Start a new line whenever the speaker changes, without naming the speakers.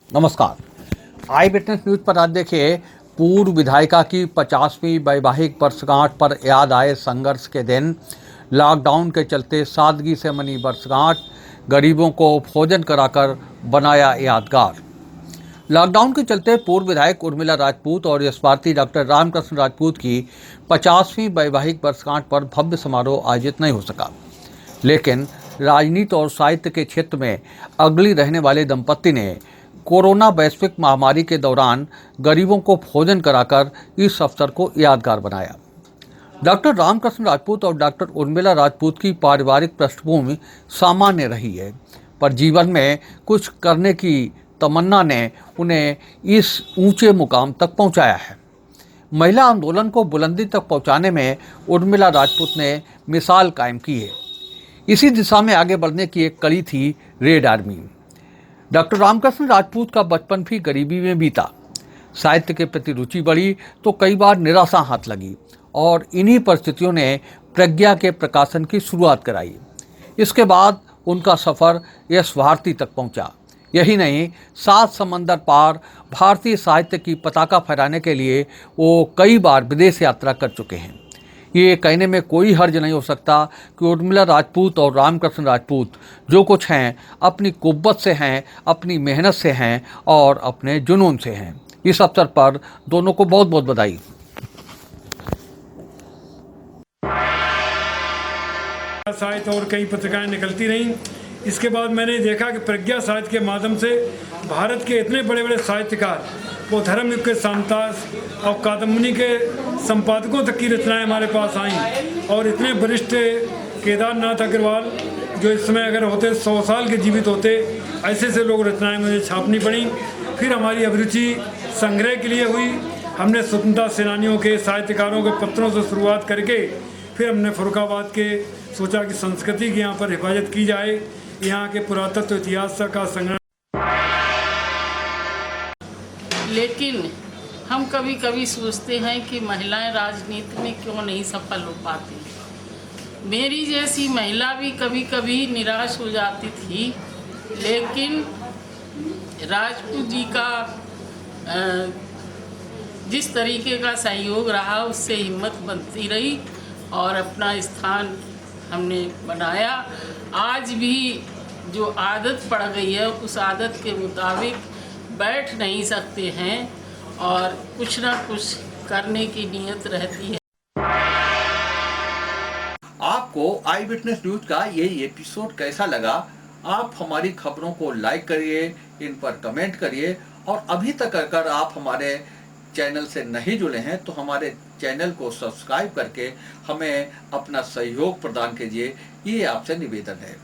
नमस्कार। आई witness news पर आज देखिए, पूर्व विधायिका की 50वीं वैवाहिक वर्षगांठ पर याद आए संघर्ष के दिन। लॉकडाउन के चलते सादगी से मनी वर्षगांठ, गरीबों को भोजन कराकर बनाया यादगार। लॉकडाउन के चलते पूर्व विधायक उर्मिला राजपूत और यशपार्थी डॉक्टर रामकृष्ण राजपूत की 50वीं वैवाहिक वर्षगांठ पर भव्य समारोह आयोजित नहीं हो सका, लेकिन राजनीति और साहित्य के क्षेत्र में अगली रहने वाले दंपत्ति ने कोरोना वैश्विक महामारी के दौरान गरीबों को भोजन कराकर इस अवसर को यादगार बनाया। डॉक्टर रामकृष्ण राजपूत और डॉक्टर उर्मिला राजपूत की पारिवारिक पृष्ठभूमि सामान्य रही है, पर जीवन में कुछ करने की तमन्ना ने उन्हें इस ऊंचे मुकाम तक पहुंचाया है। महिला आंदोलन को बुलंदी तक पहुंचाने में उर्मिला राजपूत ने मिसाल कायम की है। इसी दिशा में आगे बढ़ने की एक कड़ी थी red army. Doctor Ramakrishna Rajput का बचपन भी गरीबी में बीता। साहित्य के प्रति रुचि बढ़ी तो कई बार निराशा हाथ लगी और इन्हीं परिस्थितियों ने प्रज्ञा के प्रकाशन की शुरुआत कराई। इसके बाद उनका सफ़र यश भारती तक पहुंचा। यही नहीं, 7 समंदर पार भारतीय साहित्य की पताका फहराने के लिए वो कई बार विदेश यात्रा कर चुके हैं। ये कहने में कोई हर्ज नहीं हो सकता कि उर्मिला राजपूत और रामकृष्ण राजपूत जो कुछ हैं अपनी कुव्वत से हैं, अपनी मेहनत से हैं और अपने जुनून से हैं। इस अवसर पर दोनों को बहुत बहुत बधाई।
साहित्य और कई पत्रिकाएं निकलती रहीं। इसके बाद मैंने देखा कि प्रज्ञा साहित्य के माध्यम से भारत के इतने बड़े बड़े साहित्यकार, वो धर्मयुग के सांतास और कादम्बनी के संपादकों तक की रचनाएं हमारे पास आईं। और इतने वरिष्ठ केदारनाथ अग्रवाल, जो इस समय अगर होते 100 साल के जीवित होते, ऐसे से लोग रचनाएं मुझे छापनी पड़ी। फिर हमारी अभिरुचि संग्रह के लिए हुई। हमने स्वतंत्रता सेनानियों के, साहित्यकारों के पत्रों से शुरुआत करके फिर हमने फर्रुखाबाद के सोचा कि संस्कृति की यहाँ पर हिफाजत की जाए, यहाँ के पुरातत्व इतिहास का संग्रहण।
लेकिन हम कभी कभी सोचते हैं कि महिलाएं राजनीति में क्यों नहीं सफल हो पाती। मेरी जैसी महिला भी कभी कभी निराश हो जाती थी, लेकिन राजपूत जी का जिस तरीके का सहयोग रहा, उससे हिम्मत बनती रही और अपना स्थान हमने बनाया। आज भी जो आदत पड़ गई है, उस आदत के मुताबिक बैठ नहीं सकते हैं और कुछ ना कुछ करने की नीयत रहती है।
आपको आई विटनेस न्यूज का ये एपिसोड कैसा लगा? आप हमारी खबरों को लाइक करिए, इन पर कमेंट करिए और अभी तक अगर आप हमारे चैनल से नहीं जुड़े हैं तो हमारे चैनल को सब्सक्राइब करके हमें अपना सहयोग प्रदान कीजिए। ये आपसे निवेदन है।